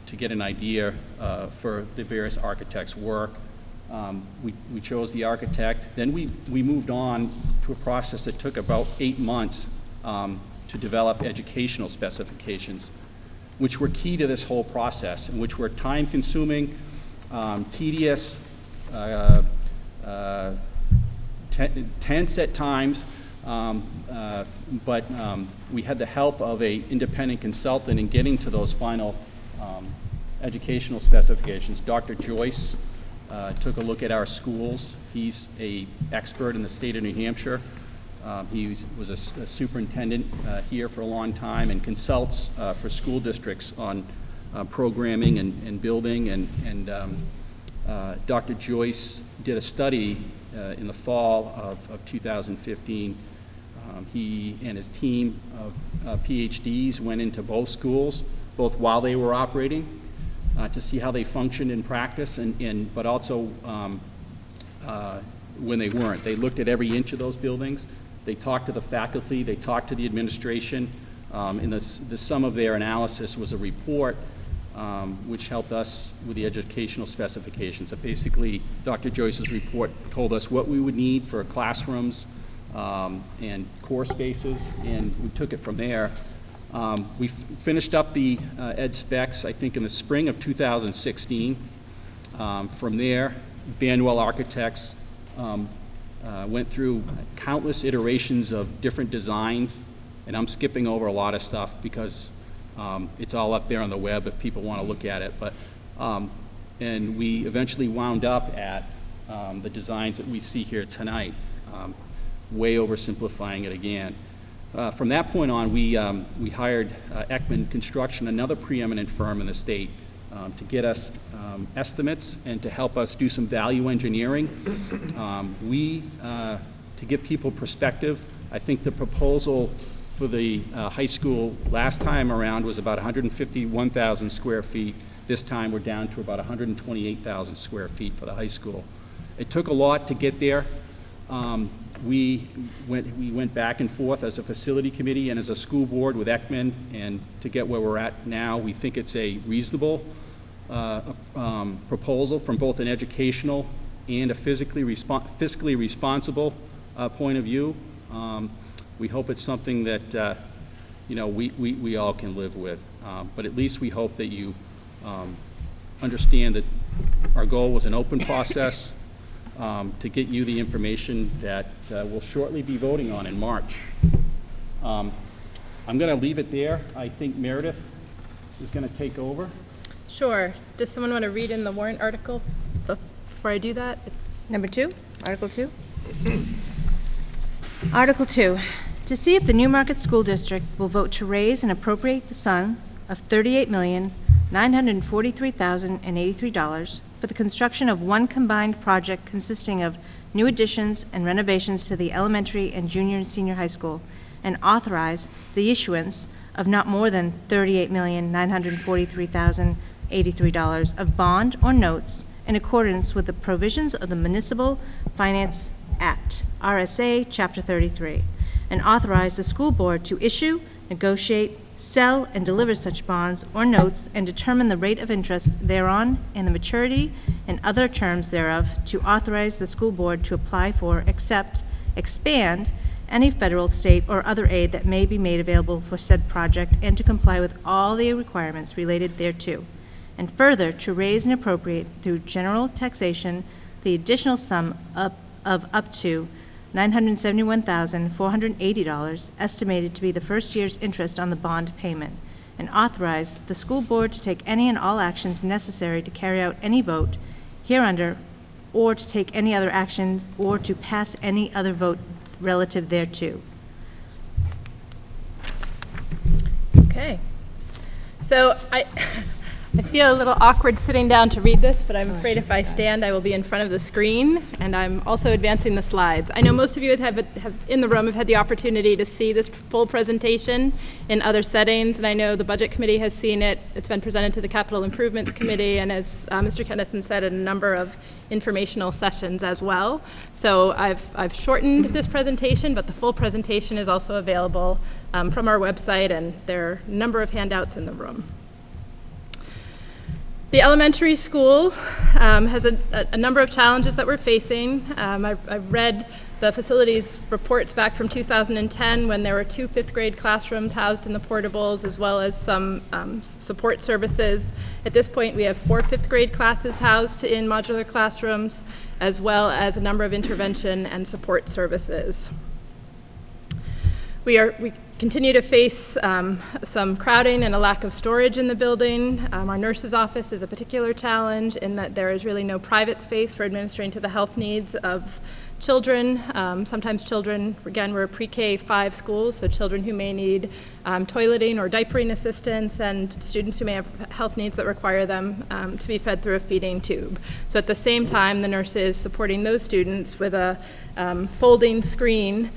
to get an idea for the various architects' work. We chose the architect. Then we moved on to a process that took about 8 months to develop educational specifications, which were key to this whole process, and which were time-consuming, tedious, tense at times, but we had the help of an independent consultant in getting to those final educational specifications. Dr. Joyce took a look at our schools. He's an expert in the state of New Hampshire. He was a superintendent here for a long time and consults for school districts on programming and building. And Dr. Joyce did a study in the fall of 2015. He and his team of PhDs went into both schools, both while they were operating, to see how they functioned in practice, but also when they weren't. They looked at every inch of those buildings. They talked to the faculty. They talked to the administration. And the sum of their analysis was a report which helped us with the educational specifications. So basically, Dr. Joyce's report told us what we would need for classrooms and core spaces, and we took it from there. We finished up the ed specs, I think, in the spring of 2016. From there, Banwell Architects went through countless iterations of different designs, and I'm skipping over a lot of stuff because it's all up there on the web if people want to look at it. But and we eventually wound up at the designs that we see here tonight, way oversimplifying it again. From that point on, we hired Ekman Construction, another preeminent firm in the state, to get us estimates and to help us do some value engineering. To give people perspective, I think the proposal for the high school last time around was about 151,000 square feet. This time we're down to about 128,000 square feet for the high school. It took a lot to get there. We went back and forth as a facility committee and as a school board with Ekman, and to get where we're at now, we think it's a reasonable proposal from both an educational and a fiscally responsible point of view. We hope it's something that we all can live with, but at least we hope that you understand that our goal was an open process to get you the information that we'll shortly be voting on in March. I'm going to leave it there. I think Meredith is going to take over. Sure. Does someone want to read in the warrant article before I do that? Number 2, Article 2. Article 2, to see if the Newmarket School District will vote to raise and appropriate the sum of $38,943,083 for the construction of one combined project consisting of new additions and renovations to the elementary and junior and senior high school, and authorize the issuance of not more than $38,943,083 of bond or notes in accordance with the provisions of the Municipal Finance Act, RSA, Chapter 33, and authorize the school board to issue, negotiate, sell, and deliver such bonds or notes and determine the rate of interest thereon and the maturity and other terms thereof, to authorize the school board to apply for, accept, expand any federal, state, or other aid that may be made available for said project, and to comply with all the requirements related thereto. And further, to raise and appropriate through general taxation the additional sum of up to $971,480, estimated to be the first year's interest on the bond payment, and authorize the school board to take any and all actions necessary to carry out any vote hereunder, or to take any other action, or to pass any other vote relative thereto. Okay. So I feel a little awkward sitting down to read this, but I'm afraid if I stand, I will be in front of the screen, and I'm also advancing the slides. I know most of you have in the room have had the opportunity to see this full presentation in other settings, and I know the Budget Committee has seen it. It's been presented to the Capital Improvements Committee, and as Mr. Kennison said, in a number of informational sessions as well. So I've shortened this presentation, but the full presentation is also available from our website, and there are a number of handouts in the room. The elementary school has a number of challenges that we're facing. I've read the facilities reports back from 2010 when there were 2 fifth grade classrooms housed in the portables, as well as some support services. At this point, we have 4 fifth grade classes housed in modular classrooms, as well as a number of intervention and support services. We continue to face some crowding and a lack of storage in the building. Our nurse's office is a particular challenge in that there is really no private space for administering to the health needs of children. Sometimes children, again, we're a pre-K 5 school, so children who may need toileting or diapering assistance, and students who may have health needs that require them to be fed through a feeding tube. So at the same time, the nurse is supporting those students with a folding screen.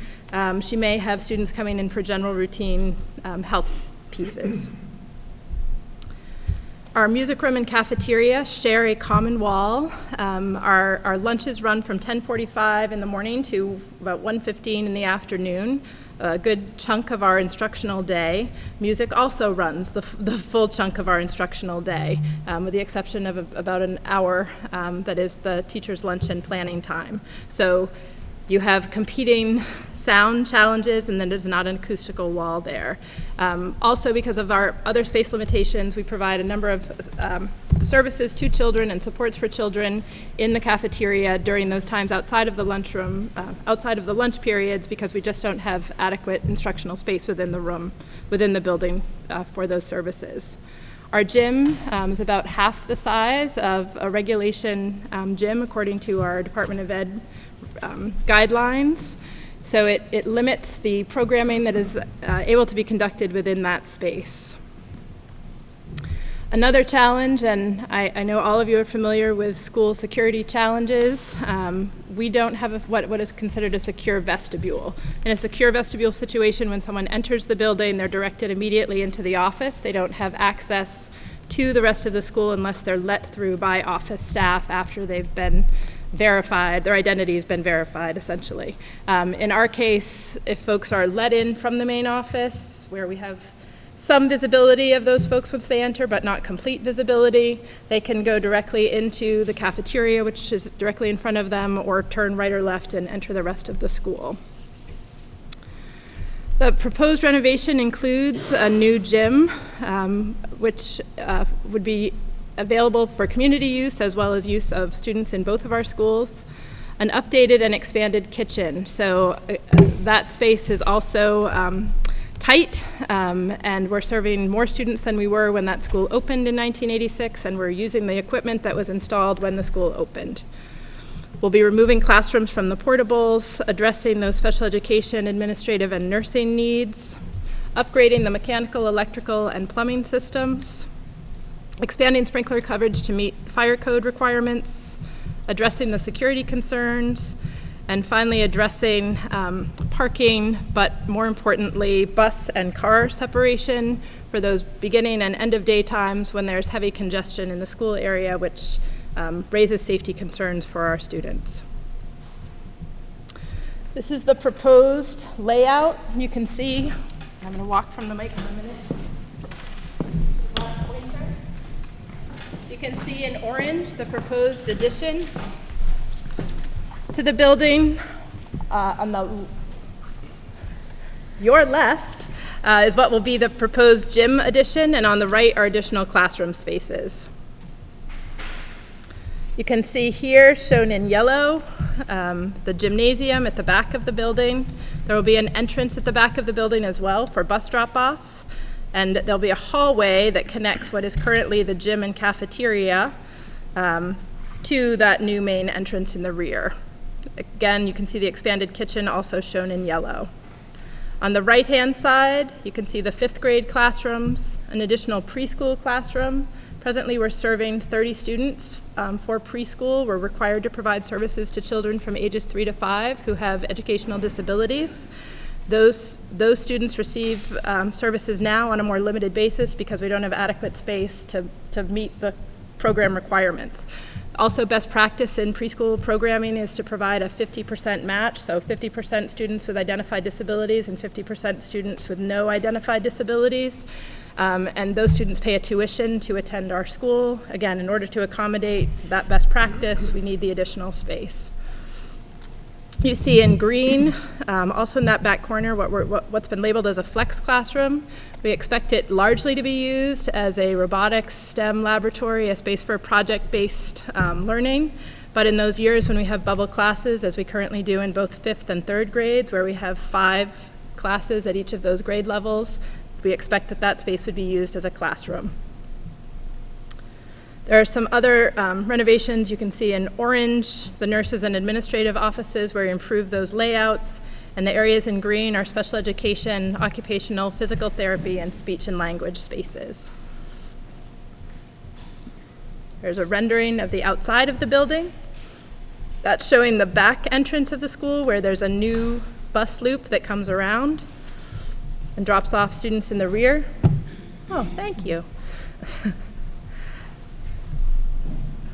She may have students coming in for general routine health pieces. Our music room and cafeteria share a common wall. Our lunches run from 10:45 in the morning to about 1:15 in the afternoon, a good chunk of our instructional day. Music also runs the full chunk of our instructional day, with the exception of about an hour that is the teacher's lunch and planning time. So you have competing sound challenges, and then there's not an acoustical wall there. Also, because of our other space limitations, we provide a number of services to children and supports for children in the cafeteria during those times outside of the lunchroom, outside of the lunch periods, because we just don't have adequate instructional space within the room, within the building for those services. Our gym is about half the size of a regulation gym, according to our Department of Ed guidelines. So it limits the programming that is able to be conducted within that space. Another challenge, and I know all of you are familiar with school security challenges, we don't have what is considered a secure vestibule. In a secure vestibule situation, when someone enters the building, they're directed immediately into the office. They don't have access to the rest of the school unless they're let through by office staff after they've been verified, their identity has been verified, essentially. In our case, if folks are let in from the main office, where we have some visibility of those folks once they enter, but not complete visibility, they can go directly into the cafeteria, which is directly in front of them, or turn right or left and enter the rest of the school. The proposed renovation includes a new gym, which would be available for community use as well as use of students in both of our schools, an updated and expanded kitchen. So that space is also tight, and we're serving more students than we were when that school opened in 1986, and we're using the equipment that was installed when the school opened. We'll be removing classrooms from the portables, addressing those special education, administrative, and nursing needs, upgrading the mechanical, electrical, and plumbing systems, expanding sprinkler coverage to meet fire code requirements, addressing the security concerns, and finally addressing parking, but more importantly, bus and car separation for those beginning and end of day times when there's heavy congestion in the school area, which raises safety concerns for our students. This is the proposed layout. You can see, I'm going to walk from the mic for a minute. You can see in orange the proposed additions to the building. On your left is what will be the proposed gym addition, and on the right are additional classroom spaces. You can see here, shown in yellow, the gymnasium at the back of the building. There will be an entrance at the back of the building as well for bus drop-off. And there'll be a hallway that connects what is currently the gym and cafeteria to that new main entrance in the rear. Again, you can see the expanded kitchen also shown in yellow. On the right-hand side, you can see the 5th grade classrooms, an additional preschool classroom. Presently, we're serving 30 students for preschool. We're required to provide services to children from ages 3 to 5 who have educational disabilities. Those students receive services now on a more limited basis because we don't have adequate space to meet the program requirements. Also, best practice in preschool programming is to provide a 50% match, so 50% students with identified disabilities and 50% students with no identified disabilities. And those students pay a tuition to attend our school. Again, in order to accommodate that best practice, we need the additional space. You see in green, also in that back corner, what's been labeled as a flex classroom. We expect it largely to be used as a robotics STEM laboratory, a space for project-based learning. But in those years when we have bubble classes, as we currently do in both 5th and 3rd grades, where we have 5 classes at each of those grade levels, we expect that that space would be used as a classroom. There are some other renovations you can see in orange, the nurses and administrative offices where we improve those layouts, and the areas in green are special education, occupational, physical therapy, and speech and language spaces. There's a rendering of the outside of the building. That's showing the back entrance of the school where there's a new bus loop that comes around and drops off students in the rear. Oh, thank you.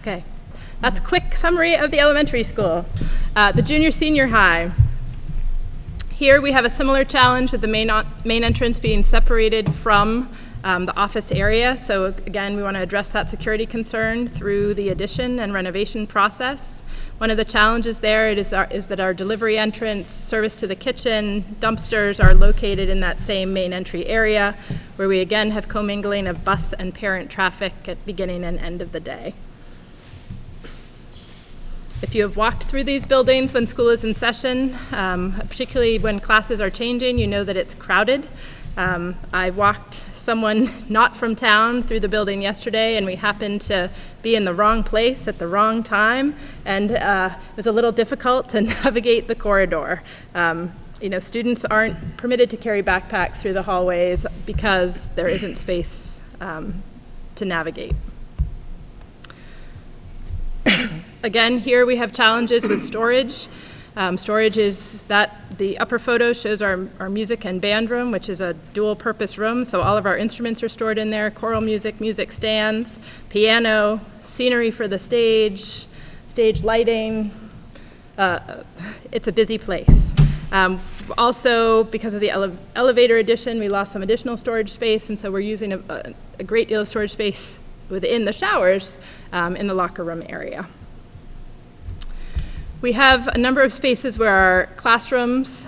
Okay, that's a quick summary of the elementary school. The junior senior high. Here we have a similar challenge with the main entrance being separated from the office area. So again, we want to address that security concern through the addition and renovation process. One of the challenges there is that our delivery entrance, service to the kitchen, dumpsters are located in that same main entry area, where we again have commingling of bus and parent traffic at beginning and end of the day. If you have walked through these buildings when school is in session, particularly when classes are changing, you know that it's crowded. I walked someone not from town through the building yesterday, and we happened to be in the wrong place at the wrong time, and it was a little difficult to navigate the corridor. Students aren't permitted to carry backpacks through the hallways because there isn't space to navigate. Again, here we have challenges with storage. Storage is that the upper photo shows our music and band room, which is a dual purpose room. So all of our instruments are stored in there, choral music, music stands, piano, scenery for the stage lighting. It's a busy place. Also, because of the elevator addition, we lost some additional storage space, and so we're using a great deal of storage space within the showers in the locker room area. We have a number of spaces where our classrooms,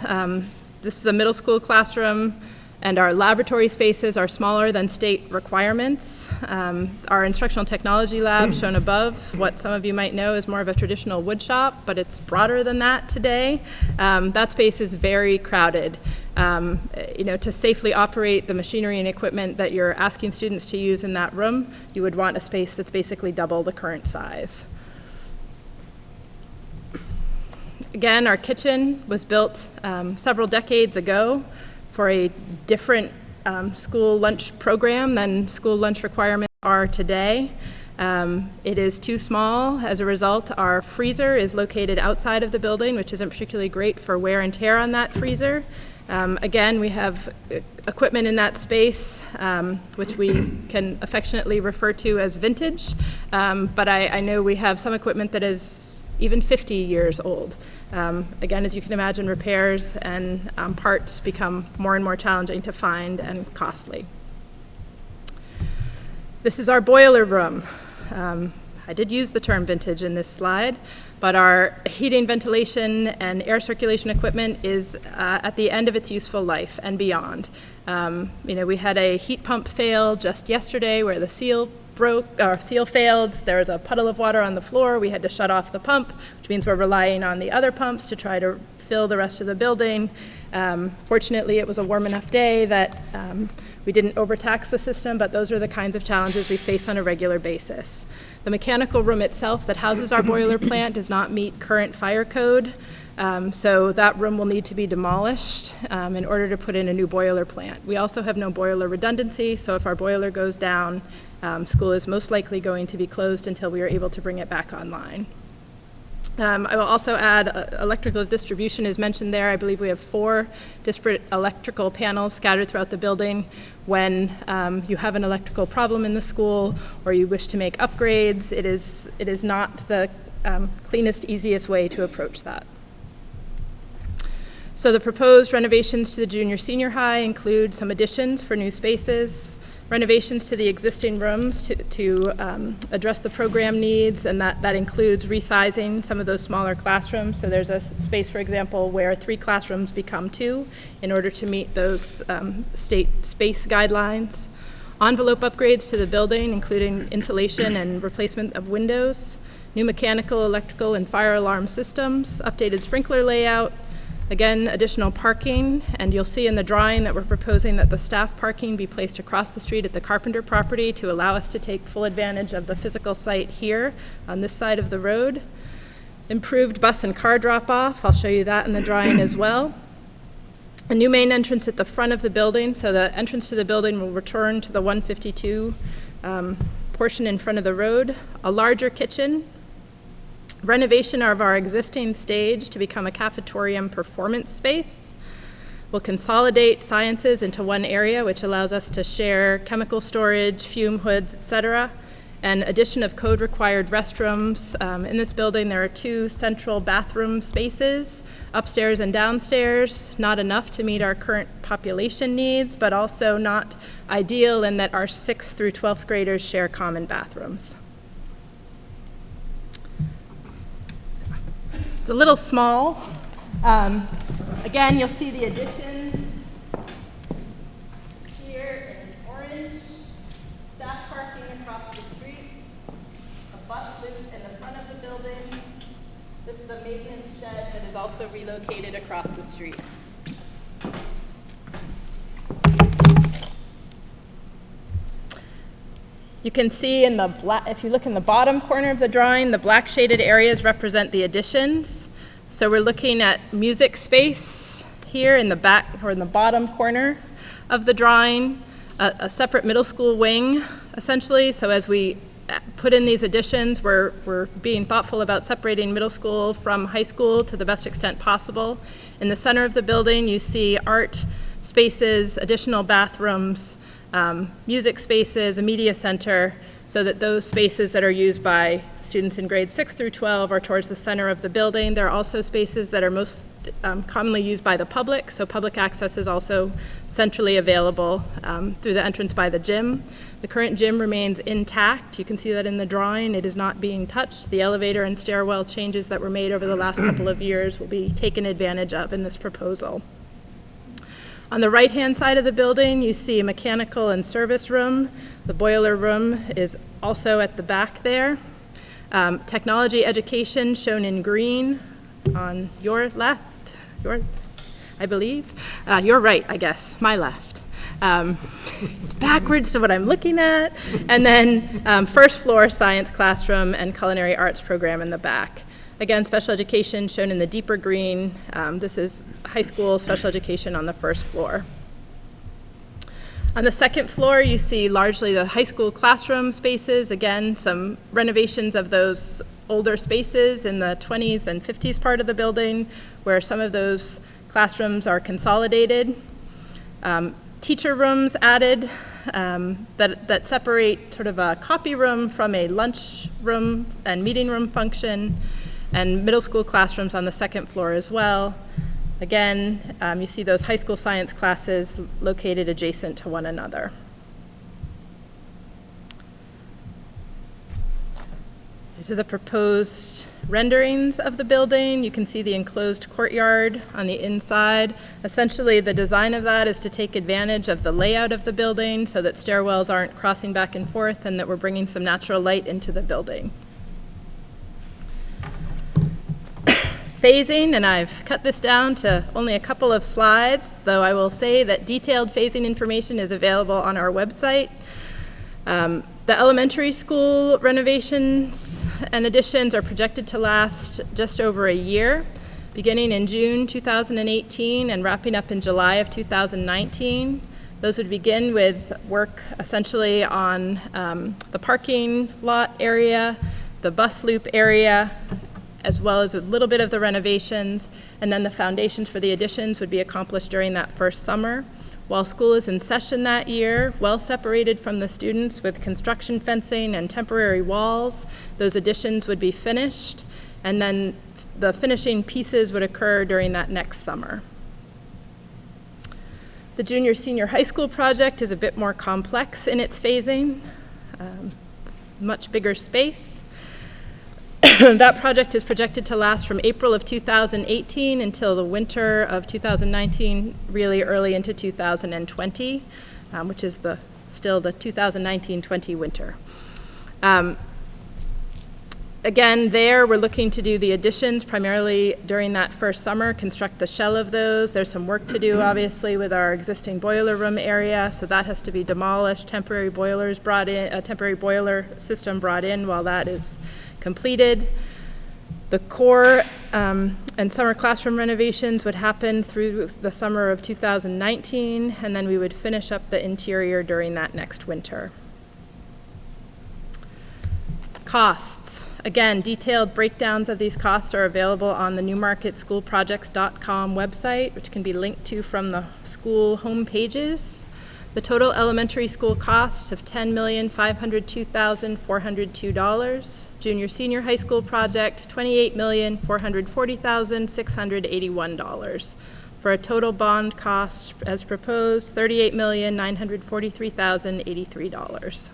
this is a middle school classroom, and our laboratory spaces are smaller than state requirements. Our instructional technology lab, shown above, what some of you might know is more of a traditional wood shop, but it's broader than that today. That space is very crowded. To safely operate the machinery and equipment that you're asking students to use in that room, you would want a space that's basically double the current size. Again, our kitchen was built several decades ago for a different school lunch program than school lunch requirements are today. It is too small. As a result, our freezer is located outside of the building, which isn't particularly great for wear and tear on that freezer. Again, we have equipment in that space, which we can affectionately refer to as vintage, but I know we have some equipment that is even 50 years old. Again, as you can imagine, repairs and parts become more and more challenging to find and costly. This is our boiler room. I did use the term vintage in this slide, but our heating, ventilation, and air circulation equipment is at the end of its useful life and beyond. We had a heat pump fail just yesterday where the seal failed. There was a puddle of water on the floor. We had to shut off the pump, which means we're relying on the other pumps to try to fill the rest of the building. Fortunately, it was a warm enough day that we didn't overtax the system, but those are the kinds of challenges we face on a regular basis. The mechanical room itself that houses our boiler plant does not meet current fire code, so that room will need to be demolished in order to put in a new boiler plant. We also have no boiler redundancy, so if our boiler goes down, school is most likely going to be closed until we are able to bring it back online. I will also add electrical distribution is mentioned there. I believe we have 4 disparate electrical panels scattered throughout the building. When you have an electrical problem in the school or you wish to make upgrades, it is not the cleanest, easiest way to approach that. So the proposed renovations to the junior senior high include some additions for new spaces, renovations to the existing rooms to address the program needs, and that includes resizing some of those smaller classrooms. So there's a space, for example, where 3 classrooms become 2 in order to meet those state space guidelines. Envelope upgrades to the building, including insulation and replacement of windows, new mechanical, electrical, and fire alarm systems, updated sprinkler layout, again, additional parking, and you'll see in the drawing that we're proposing that the staff parking be placed across the street at the Carpenter property to allow us to take full advantage of the physical site here on this side of the road. Improved bus and car drop-off, I'll show you that in the drawing as well. A new main entrance at the front of the building, so the entrance to the building will return to the 152 portion in front of the road. A larger kitchen, renovation of our existing stage to become a cafetorium performance space. We'll consolidate sciences into one area, which allows us to share chemical storage, fume hoods, etc. And addition of code-required restrooms. In this building, there are 2 central bathroom spaces, upstairs and downstairs, not enough to meet our current population needs, but also not ideal in that our 6th through 12th graders share common bathrooms. It's a little small. Again, you'll see the additions here in orange, staff parking across the street, a bus loop in the front of the building. This is a maintenance shed that is also relocated across the street. You can see in the black, if you look in the bottom corner of the drawing, the black shaded areas represent the additions. So we're looking at music space here in the back or in the bottom corner of the drawing, a separate middle school wing, essentially. So as we put in these additions, we're being thoughtful about separating middle school from high school to the best extent possible. In the center of the building, you see art spaces, additional bathrooms, music spaces, a media center, so that those spaces that are used by students in grades 6 through 12 are towards the center of the building. There are also spaces that are most commonly used by the public, so public access is also centrally available through the entrance by the gym. The current gym remains intact. You can see that in the drawing. It is not being touched. The elevator and stairwell changes that were made over the last couple of years will be taken advantage of in this proposal. On the right-hand side of the building, you see a mechanical and service room. The boiler room is also at the back there. Technology education shown in green on your left, I believe. Your right, I guess, my left. It's backwards to what I'm looking at. And then first floor science classroom and culinary arts program in the back. Again, special education shown in the deeper green. This is high school special education on the first floor. On the second floor, you see largely the high school classroom spaces. Again, some renovations of those older spaces in the 20s and 50s part of the building, where some of those classrooms are consolidated. Teacher rooms added that separate sort of a copy room from a lunch room and meeting room function, and middle school classrooms on the second floor as well. Again, you see those high school science classes located adjacent to one another. These are the proposed renderings of the building. You can see the enclosed courtyard on the inside. Essentially, the design of that is to take advantage of the layout of the building so that stairwells aren't crossing back and forth and that we're bringing some natural light into the building. Phasing, and I've cut this down to only a couple of slides, though I will say that detailed phasing information is available on our website. The elementary school renovations and additions are projected to last just over a year, beginning in June 2018 and wrapping up in July of 2019. Those would begin with work essentially on the parking lot area, the bus loop area, as well as a little bit of the renovations, and then the foundations for the additions would be accomplished during that first summer. While school is in session that year, well separated from the students with construction fencing and temporary walls, those additions would be finished, and then the finishing pieces would occur during that next summer. The junior-senior high school project is a bit more complex in its phasing, much bigger space. That project is projected to last from April of 2018 until the winter of 2019, really early into 2020, which is still the 2019-20 winter. Again, we're looking to do the additions primarily during that first summer, construct the shell of those. There's some work to do, obviously, with our existing boiler room area, so that has to be demolished, temporary boilers brought in, a temporary boiler system brought in while that is completed. The core and summer classroom renovations would happen through the summer of 2019, and then we would finish up the interior during that next winter. Costs. Again, detailed breakdowns of these costs are available on the newmarketschoolprojects.com website, which can be linked to from the school home pages. The total elementary school costs of $10,502,402. Junior-senior high school project, $28,440,681. For a total bond cost, as proposed, $38,943,083.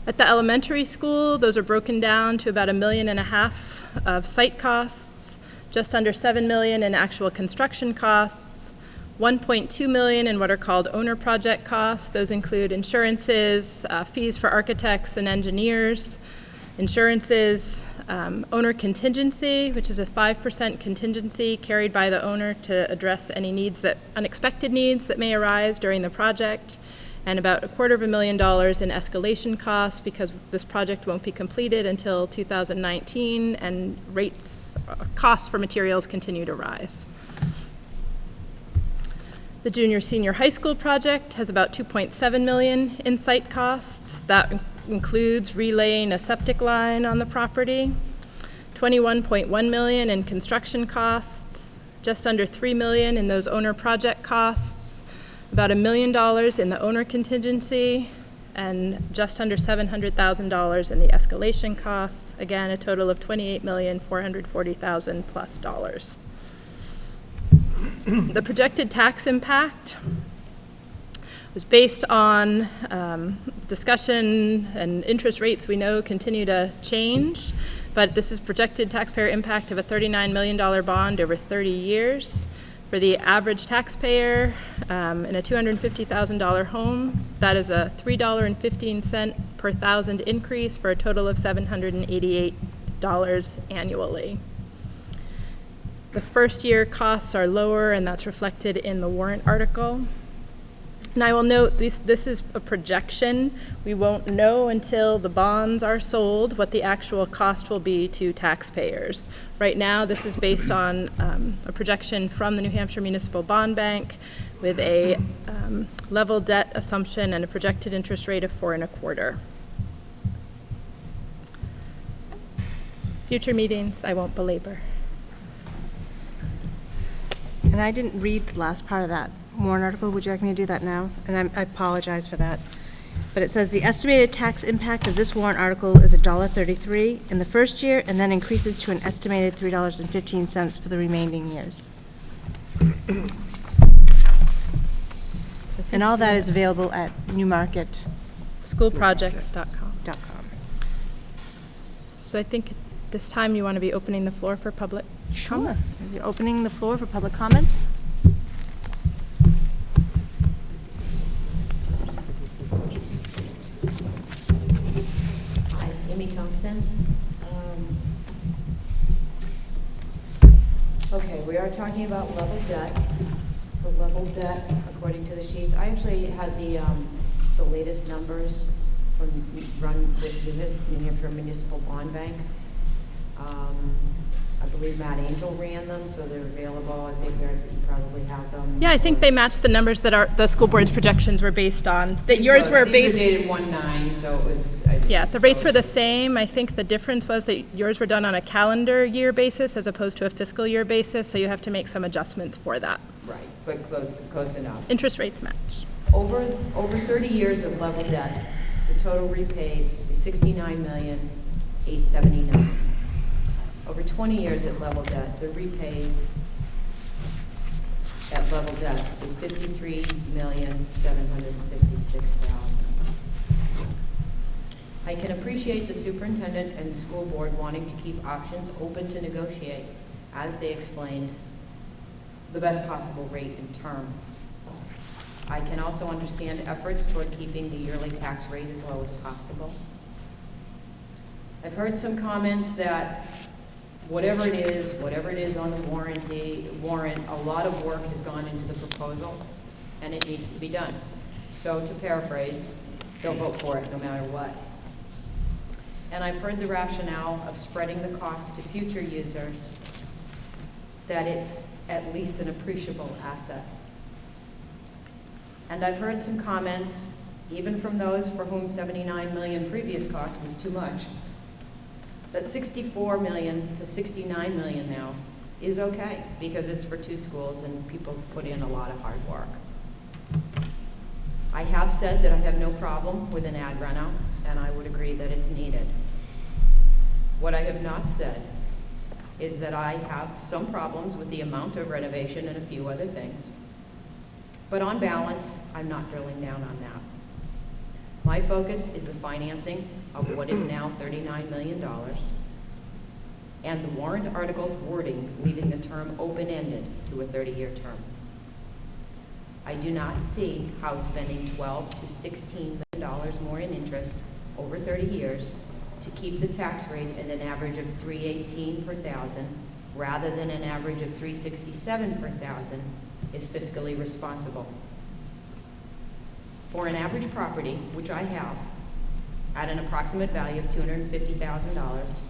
At the elementary school, those are broken down to about $1.5 million of site costs, just under $7 million in actual construction costs, $1.2 million in what are called owner project costs. Those include insurances, fees for architects and engineers, insurances, owner contingency, which is a 5% contingency carried by the owner to address any unexpected needs that may arise during the project, and about $250,000 in escalation costs because this project won't be completed until 2019 and costs for materials continue to rise. The junior-senior high school project has about $2.7 million in site costs. That includes relaying a septic line on the property, $21.1 million in construction costs, just under $3 million in those owner project costs, about $1 million in the owner contingency, and just under $700,000 in the escalation costs. Again, a total of $28,440,000 plus dollars. The projected tax impact was based on discussion, and interest rates we know continue to change, but this is projected taxpayer impact of a $39 million bond over 30 years. For the average taxpayer in a $250,000 home, that is a $3.15 per thousand increase for a total of $788 annually. The first year costs are lower, and that's reflected in the warrant article. And I will note this is a projection. We won't know until the bonds are sold what the actual cost will be to taxpayers. Right now, this is based on a projection from the New Hampshire Municipal Bond Bank with a level debt assumption and a projected interest rate of 4.25%. Future meetings, I won't belabor. And I didn't read the last part of that warrant article. Would you like me to do that now? And I apologize for that. But it says the estimated tax impact of this warrant article is $1.33 in the first year, and then increases to an estimated $3.15 for the remaining years. And all that is available at Newmarket. Schoolprojects.com. So I think at this time you want to be opening the floor for public comment? You're opening the floor for public comments. Hi, Amy Thompson. Okay, we are talking about level debt. The level debt, according to the sheets, I actually had the latest numbers run with the New Hampshire Municipal Bond Bank. I believe Matt Angel ran them, so they're available. I think you probably have them. Yeah, I think they matched the numbers that the school board's projections were based on. That yours were These based. are dated 1/9, so it was. Yeah, the rates were the same. I think the difference was that yours were done on a calendar year basis as opposed to a fiscal year basis, so you have to make some adjustments for that. Right, but close enough. Interest rates match. Over 30 years of level debt, the total repaid is $69,879,000. Over 20 years at level debt, the repaid at level debt is $53,756,000. I can appreciate the superintendent and school board wanting to keep options open to negotiate, as they explained, the best possible rate and term. I can also understand efforts toward keeping the yearly tax rate as low as possible. I've heard some comments that whatever it is on the warrant, a lot of work has gone into the proposal, and it needs to be done. So to paraphrase, don't vote for it no matter what. And I've heard the rationale of spreading the cost to future users, that it's at least an appreciable asset. And I've heard some comments, even from those for whom $79 million previous cost was too much, that $64 million to $69 million now is okay, because it's for 2 schools and people put in a lot of hard work. I have said that I have no problem with an ad reno, and I would agree that it's needed. What I have not said is that I have some problems with the amount of renovation and a few other things. But on balance, I'm not drilling down on that. My focus is the financing of what is now $39 million and the warrant article's wording leaving the term open-ended to a 30-year term. I do not see how spending $12 to $16 million more in interest over 30 years to keep the tax rate at an average of $318 per thousand rather than an average of $367 per thousand is fiscally responsible. For an average property, which I have, at an approximate value of $250,000,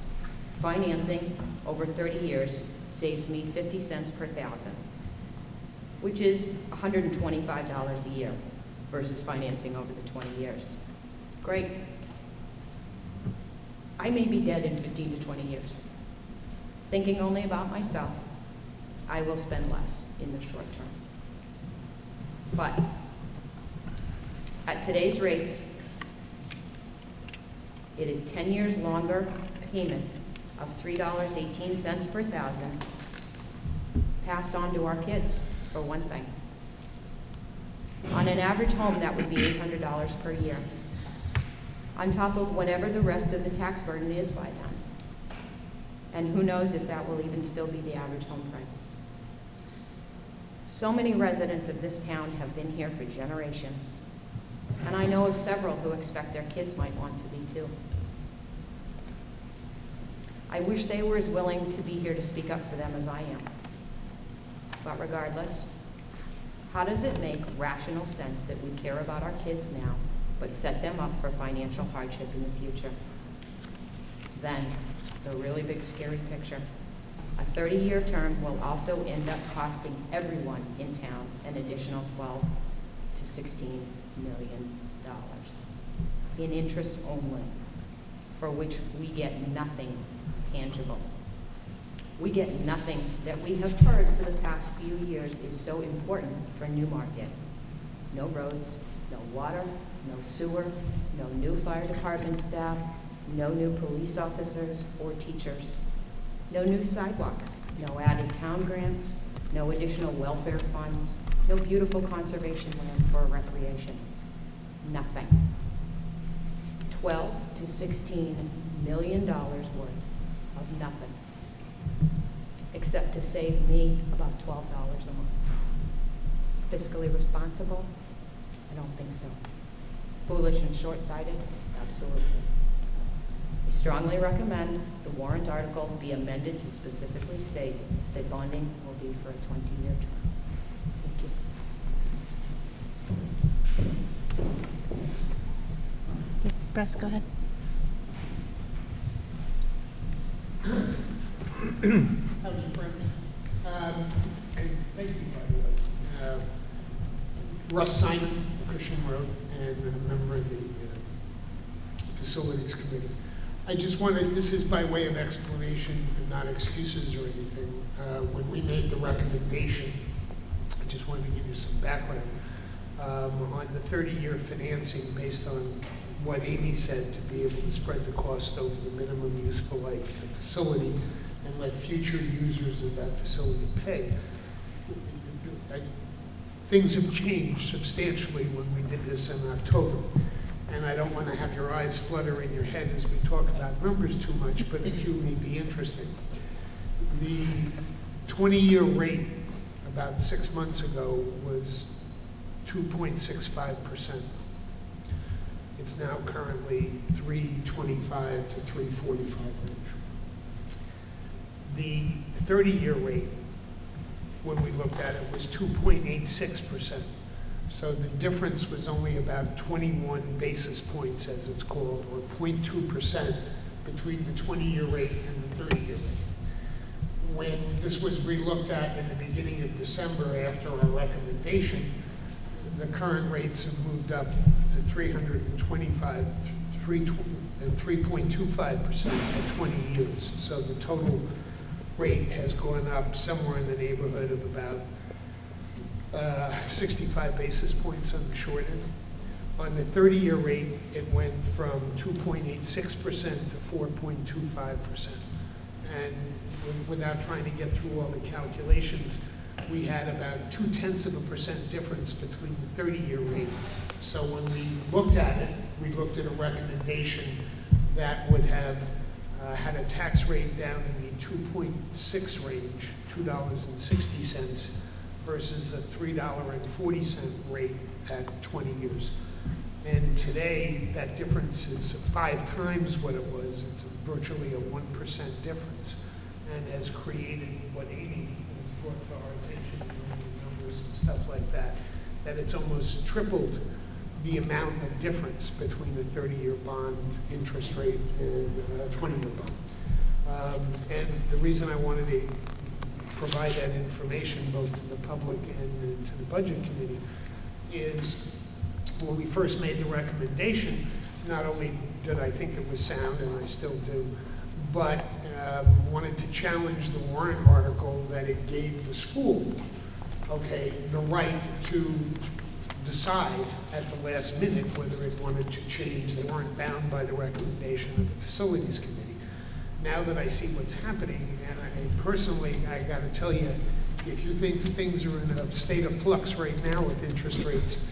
financing over 30 years saves me 50 cents per thousand, which is $125 a year versus financing over the 20 years. Great. I may be dead in 15 to 20 years. Thinking only about myself, I will spend less in the short term. But at today's rates, it is 10 years longer payment of $3.18 per thousand passed on to our kids, for one thing. On an average home, that would be $800 per year, on top of whatever the rest of the tax burden is by then. And who knows if that will even still be the average home price. So many residents of this town have been here for generations, and I know of several who expect their kids might want to be too. I wish they were as willing to be here to speak up for them as I am. But regardless, how does it make rational sense that we care about our kids now, but set them up for financial hardship in the future? Then, the really big scary picture. A 30-year term will also end up costing everyone in town an additional $12 to $16 million in interest only, for which we get nothing tangible. We get nothing that we have heard for the past few years is so important for Newmarket. No roads, no water, no sewer, no new fire department staff, no new police officers or teachers, no new sidewalks, no added town grants, no additional welfare funds, no beautiful conservation land for recreation. Nothing. $12 to $16 million worth of nothing, except to save me about $12 a month. Fiscally responsible? I don't think so. Foolish and short-sighted? Absolutely. I strongly recommend the warrant article be amended to specifically state that bonding will be for a 20-year term. Thank you. Russ, go ahead. And thank you, by the way. Russ Simon, Cushing Road, and a member of the Facilities Committee. I just wanted, this is by way of explanation and not excuses or anything. When we made the recommendation, I just wanted to give you some background on the 30-year financing based on what Amy said, to be able to spread the cost over the minimum useful life of the facility and let future users of that facility pay. Things have changed substantially when we did this in October. And I don't want to have your eyes flutter in your head as we talk about numbers too much, but a few may be interesting. The 20-year rate about 6 months ago was 2.65%. It's now currently 3.25 to 3.45 range. The 30-year rate, when we looked at it, was 2.86%. So the difference was only about 21 basis points, as it's called, or 0.2% between the 20-year rate and the 30-year rate. When this was relooked at in the beginning of December after our recommendation, the current rates have moved up to 3.25% at 20 years. So the total rate has gone up somewhere in the neighborhood of about 65 basis points on the short end. On the 30-year rate, it went from 2.86% to 4.25%. And without trying to get through all the calculations, we had about 0.2% difference between the 30-year rate. So when we looked at it, we looked at a recommendation that would have had a tax rate down in the 2.6 range, $2.60, versus a $3.40 rate at 20 years. And today, that difference is 5 times what it was. It's virtually a 1% difference, and has created what Amy has brought to our attention, the numbers and stuff like that, that it's almost tripled the amount of difference between the 30-year bond interest rate and a 20-year bond. And the reason I wanted to provide that information both to the public and to the Budget Committee is when we first made the recommendation, not only did I think it was sound, and I still do, but wanted to challenge the warrant article that it gave the school, okay, the right to decide at the last minute whether it wanted to change. They weren't bound by the recommendation of the Facilities Committee. Now that I see what's happening, and personally, I got to tell you, if you think things are in a state of flux right now with interest rates,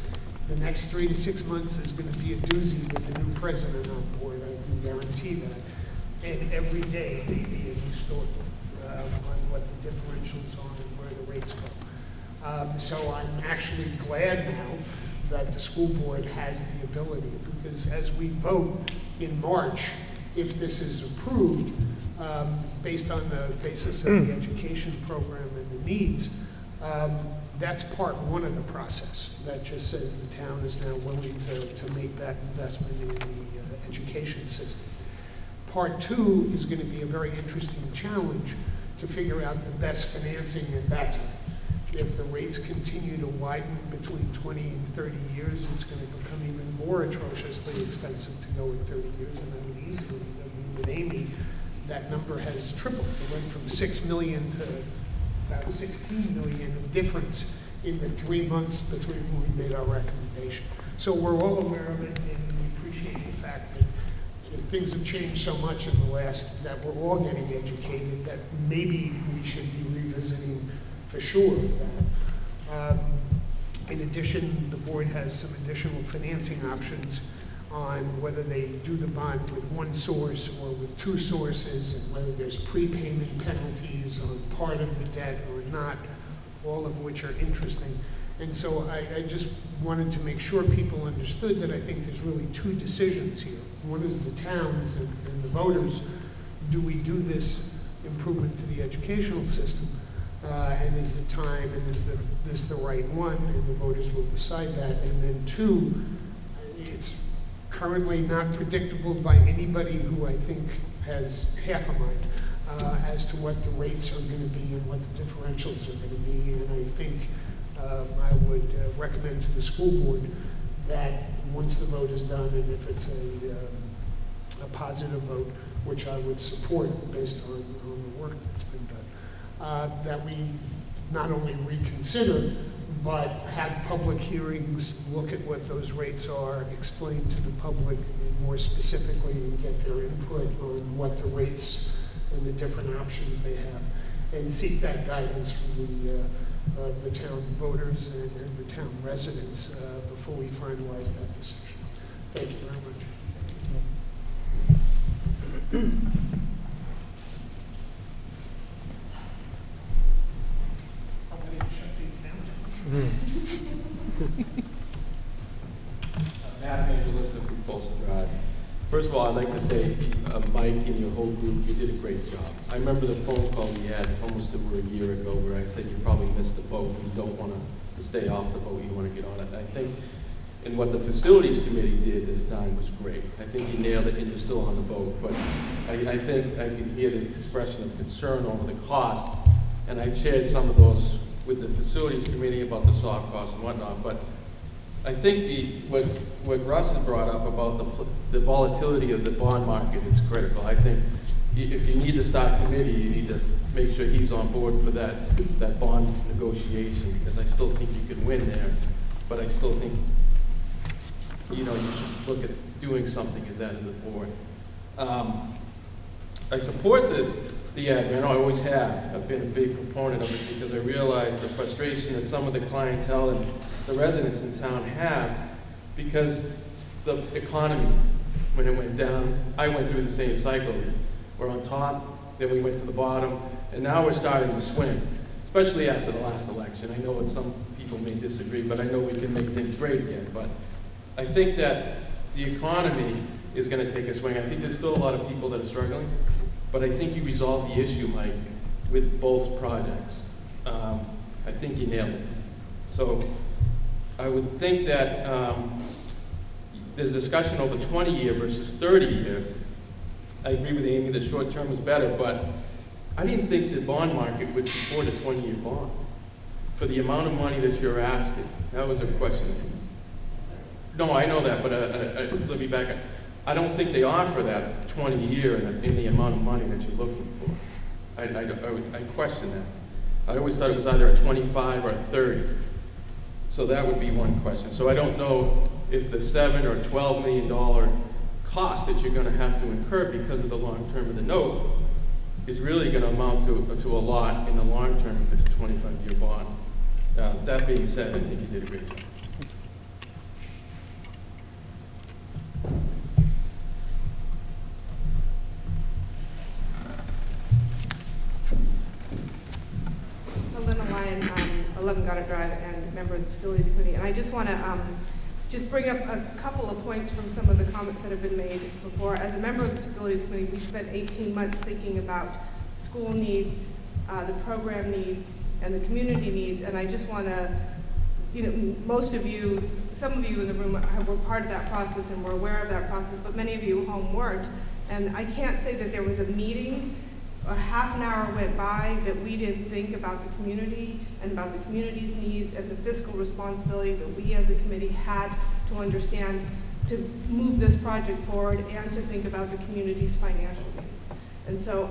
the next 3 to 6 months is going to be a doozy with the new president on board. I can guarantee that. And every day may be a new story on what the differentials are and where the rates go. So I'm actually glad now that the school board has the ability, because as we vote in March, if this is approved, based on the basis of the education program and the needs, that's part one of the process. That just says the town is now willing to make that investment in the education system. Part two is going to be a very interesting challenge to figure out the best financing at that time. If the rates continue to widen between 20 and 30 years, it's going to become even more atrociously expensive to go in 30 years. And I would easily, with Amy, that number has tripled. It went from 6 million to about 16 million of difference in the 3 months between when we made our recommendation. So we're all aware of it, and we appreciate the fact that things have changed so much in the last, that we're all getting educated, that maybe we should be revisiting for sure that. In addition, the board has some additional financing options on whether they do the bond with one source or with 2 sources, and whether there's prepayment penalties on part of the debt or not, all of which are interesting. And so I just wanted to make sure people understood that I think there's really 2 decisions here. One is the towns and the voters. Do we do this improvement to the educational system? And is it time, and is this the right one? And the voters will decide that. And then 2, it's currently not predictable by anybody who I think has half a mind as to what the rates are going to be and what the differentials are going to be. And I think I would recommend to the school board that once the vote is done, and if it's a positive vote, which I would support based on the work that's been done, that we not only reconsider, but have public hearings, look at what those rates are, explain to the public more specifically, and get their input on what the rates and the different options they have, and seek that guidance from the town voters and the town residents before we finalize that decision. Thank you very much. Matt Evangelista from Folsom Drive. First of all, I'd like to say, Mike and your whole group, you did a great job. I remember the phone call we had almost over a year ago where I said you probably missed the boat and you don't want to stay off the boat, you want to get on it. I think, and what the facilities committee did this time was great. I think you nailed it and you're still on the boat, but I think I could hear the expression of concern over the cost, and I shared some of those with the facilities committee about the soft costs and whatnot, but I think what Russ had brought up about the volatility of the bond market is critical. I think if you need to start committee, you need to make sure he's on board for that bond negotiation, because I still think you can win there, but I still think, you should look at doing something as a board. I support the admin, I always have. I've been a big proponent of it because I realize the frustration that some of the clientele and the residents in town have, because the economy, when it went down, I went through the same cycle. We're on top, then we went to the bottom, and now we're starting to swing, especially after the last election. I know that some people may disagree, but I know we can make things great again. But I think that the economy is going to take a swing. I think there's still a lot of people that are struggling, but I think you resolved the issue, Mike, with both projects. I think you nailed it. So I would think that there's discussion over 20-year versus 30-year. I agree with Amy, the short term is better, but I didn't think the bond market would support a 20-year bond for the amount of money that you're asking. That was a question. No, I know that, but let me back up. I don't think they offer that 20-year in the amount of money that you're looking for. I question that. I always thought it was either a 25 or a 30. So that would be one question. So I don't know if the $7 or $12 million cost that you're going to have to incur because of the long term of the note is really going to amount to a lot in the long term if it's a 25-year bond. That being said, I think you did a great job. Linda Lyon, 11 Goddard Drive, and member of the Facilities Committee. And I just want to just bring up a couple of points from some of the comments that have been made before. As a member of the Facilities Committee, we spent 18 months thinking about school needs, the program needs, and the community needs. And I just want to, most of you, some of you in the room were part of that process and were aware of that process, but many of you at home weren't. And I can't say that there was a meeting, a half an hour went by that we didn't think about the community and about the community's needs and the fiscal responsibility that we as a committee had to understand to move this project forward and to think about the community's financial needs. And so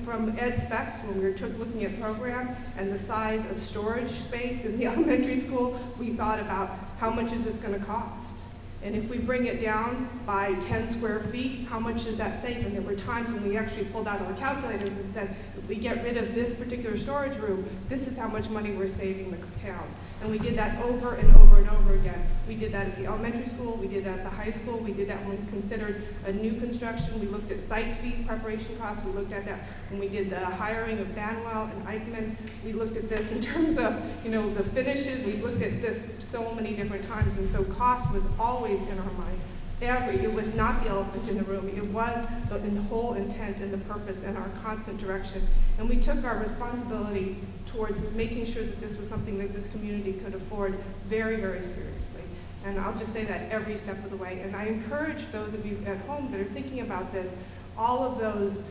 from ed specs, when we were looking at program and the size of storage space in the elementary school, we thought about how much is this going to cost? And if we bring it down by 10 square feet, how much does that save? And there were times when we actually pulled out our calculators and said, if we get rid of this particular storage room, this is how much money we're saving the town. And we did that over and over and over again. We did that at the elementary school, we did that at the high school, we did that when we considered a new construction, we looked at site fee preparation costs, we looked at that when we did the hiring of Banwell and Eichmann, we looked at this in terms of, the finishes, we looked at this so many different times, and so cost was always in our mind. It was not the elephant in the room, it was the whole intent and the purpose and our constant direction. And we took our responsibility towards making sure that this was something that this community could afford very, very seriously. And I'll just say that every step of the way. And I encourage those of you at home that are thinking about this, all of those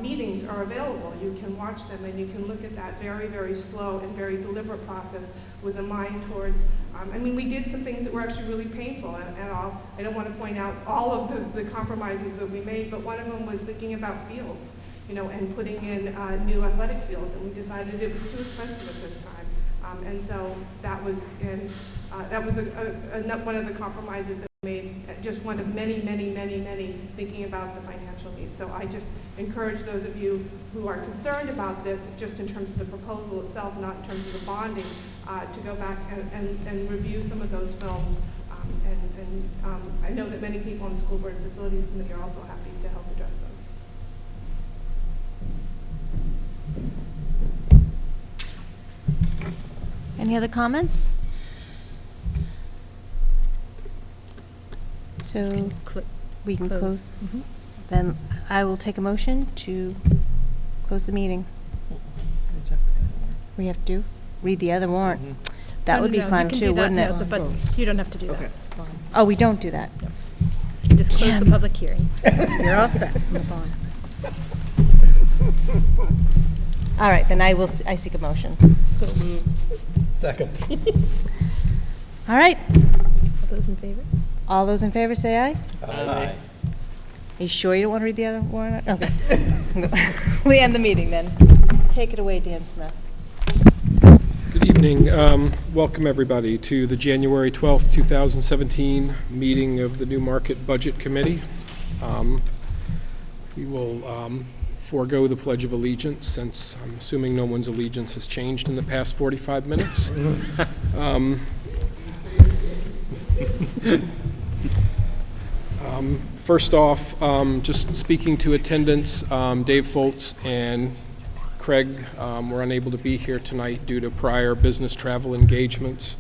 meetings are available. You can watch them and you can look at that very, very slow and very deliberate process with a mind towards, I mean, we did some things that were actually really painful, and I don't want to point out all of the compromises that we made, but one of them was thinking about fields, you know, and putting in new athletic fields, and we decided it was too expensive at this time. And so that was one of the compromises that we made, just one of many, thinking about the financial needs. So I just encourage those of you who are concerned about this, just in terms of the proposal itself, not in terms of the bonding, to go back and review some of those films. I know that many people on the School Board Facilities Committee are also happy to help address those. Any other comments? So we can close. Mm-hmm. Then I will take a motion to close the meeting. We have to read the other warrant. That would be fun too, wouldn't it? But you don't have to do that. Oh, we don't do that. You can just close the public hearing. You're all set. All right, then I seek a motion. Second. All right, All those in favor? all those in favor say aye. Aye. Are you sure you don't want to read the other warrant? Okay. We end the meeting then. Take it away, Dan Smith. Good evening. Welcome, everybody, to the January 12th, 2017 meeting of the Newmarket Budget Committee. We will forego the Pledge of Allegiance, since I'm assuming no one's allegiance has changed in the past 45 minutes. First off, just speaking to attendance, Dave Foltz and Craig were unable to be here tonight due to prior business travel engagements.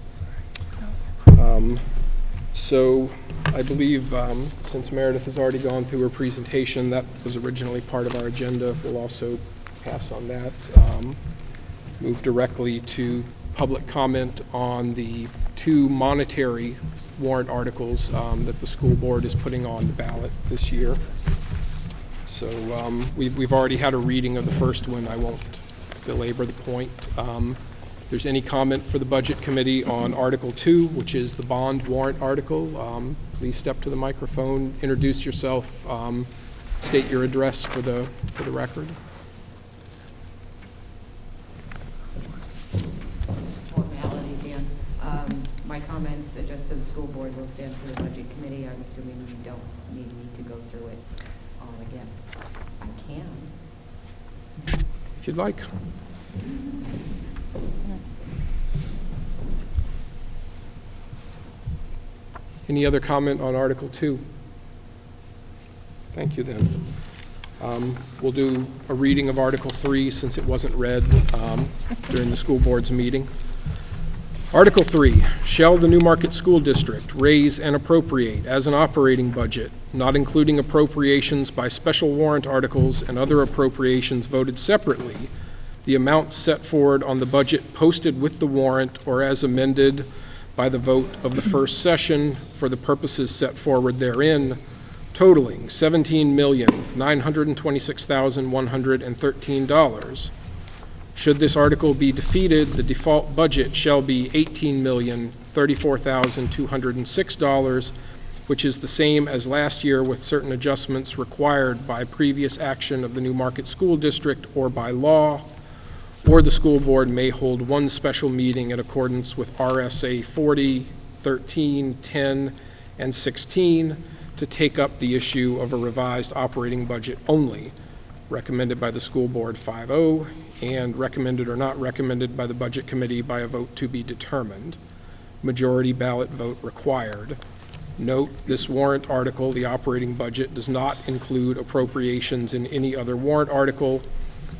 So I believe, since Meredith has already gone through her presentation, that was originally part of our agenda. We'll also pass on that. Move directly to public comment on the two monetary warrant articles that the school board is putting on the ballot this year. So we've already had a reading of the first one. I won't belabor the point. If there's any comment for the Budget Committee on Article 2, which is the bond warrant article, please step to the microphone, introduce yourself, state your address for the record. Formality, Dan. My comments addressed to the school board will stand for the Budget Committee. I'm assuming you don't need me to go through it all again. I can. If you'd like. Any other comment on Article 2? Thank you, then. We'll do a reading of Article 3 since it wasn't read during the school board's meeting. Article 3, shall the Newmarket School District raise and appropriate as an operating budget, not including appropriations by special warrant articles and other appropriations voted separately, the amounts set forward on the budget posted with the warrant or as amended by the vote of the first session for the purposes set forward therein, totaling $17,926,113. Should this article be defeated, the default budget shall be $18,034,206, which is the same as last year with certain adjustments required by previous action of the Newmarket School District or by law, or the school board may hold one special meeting in accordance with RSA 40, 13, 10, and 16 to take up the issue of a revised operating budget only, recommended by the school board 5-0, and recommended or not recommended by the Budget Committee by a vote to be determined. Majority ballot vote required. Note, this warrant article, the operating budget, does not include appropriations in any other warrant article.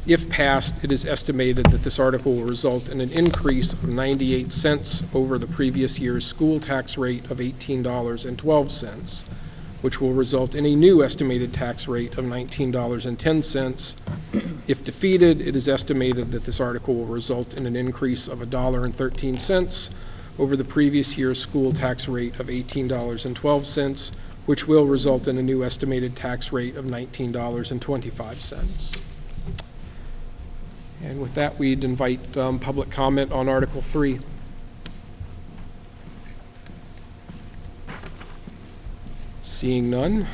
If passed, it is estimated that this article will result in an increase of 98 cents over the previous year's school tax rate of $18.12, which will result in a new estimated tax rate of $19.10. If defeated, it is estimated that this article will result in an increase of $1.13 over the previous year's school tax rate of $18.12, which will result in a new estimated tax rate of $19.25. And with that, we'd invite public comment on Article 3. Seeing none,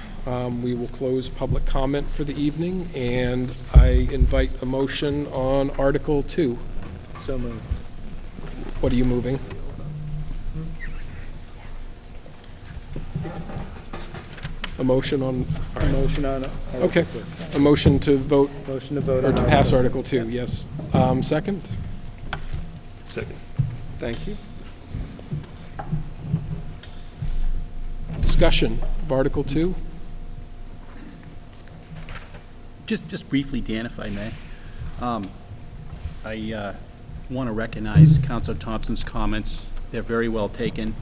we will close public comment for the evening, and I invite a motion on Article 2. So moved. What are you moving? A motion on, all right. Motion on Article Okay. 2. A motion to vote, Motion to vote or on to pass Article Article 2, yes. Second? Second. Thank you. Discussion of Article 2? Just briefly, Dan, if I may. I want to recognize Councilor Thompson's comments. They're very well taken.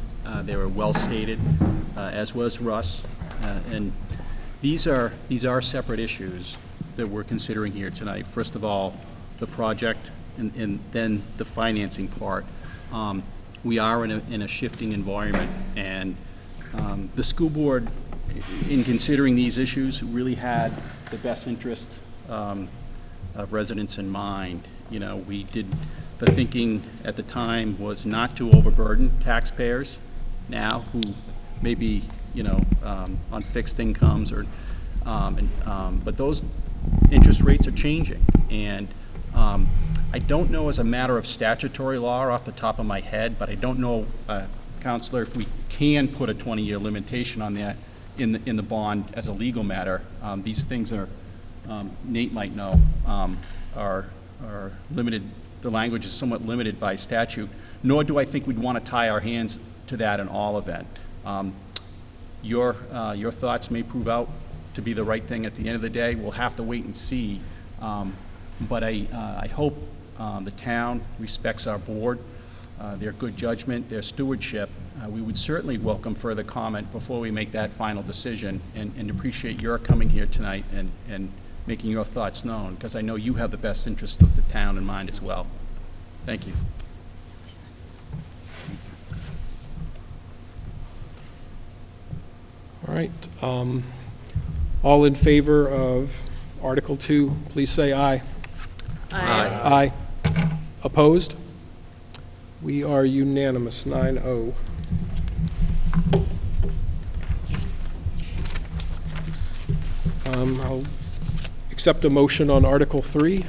They were well stated, as was Russ. And these are separate issues that we're considering here tonight. First of all, the project, and then the financing part. We are in a shifting environment, and the school board, in considering these issues, really had the best interest of residents in mind. You know, the thinking at the time was not to overburden taxpayers now who may be, on fixed incomes but those interest rates are changing. And I don't know as a matter of statutory law off the top of my head, but I don't know, Counselor, if we can put a 20-year limitation on that in the bond as a legal matter. These things are, Nate might know, are limited. The language is somewhat limited by statute, nor do I think we'd want to tie our hands to that in all event. Your thoughts may prove out to be the right thing at the end of the day. We'll have to wait and see. But I hope the town respects our board, their good judgment, their stewardship. We would certainly welcome further comment before we make that final decision, and appreciate your coming here tonight and making your thoughts known, because I know you have the best interest of the town in mind as well. Thank you. All right. All in favor of Article 2, please say aye. Aye. Aye. Opposed? We are unanimous, 9-0. I'll accept a motion on Article 3.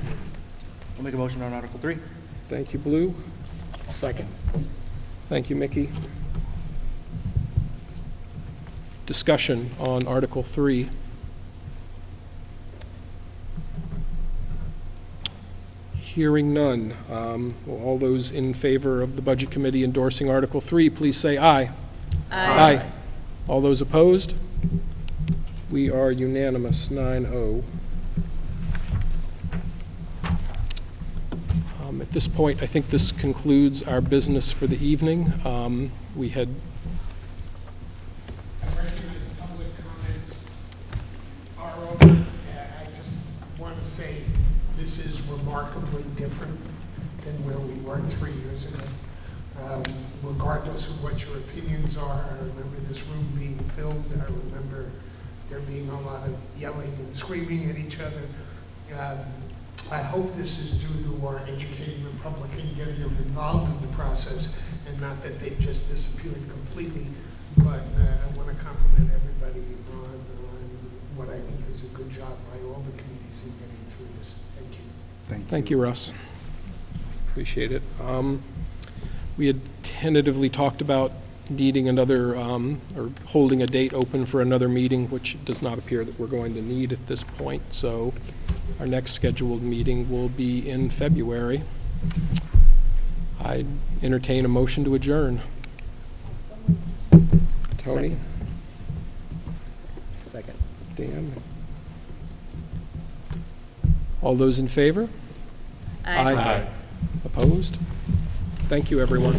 I'll make a motion on Article 3. Thank you, Blue. I'll second. Thank you, Mickey. Discussion on Article 3. Hearing none. Will all those in favor of the Budget Committee endorsing Article 3, please say aye. Aye. All those opposed? We are unanimous, 9-0. At this point, I think this concludes our business for the evening. We had recognize public comments are over. I just want to say this is remarkably different than where we were 3 years ago. Regardless of what your opinions are, I remember this room being filled. I remember there being a lot of yelling and screaming at each other. I hope this is due to our educating the public and getting them involved in the process, and not that they've just disappeared completely. But I want to compliment everybody on what I think is a good job by all the committees in getting through this. Thank you. Thank you, Russ. Appreciate it. We had tentatively talked about needing another, or holding a date open for another meeting, which it does not appear that we're going to need at this point. So our next scheduled meeting will be in February. I entertain a motion to adjourn. Tony? Second. Dan? All those in favor? Aye. Opposed? Thank you, everyone.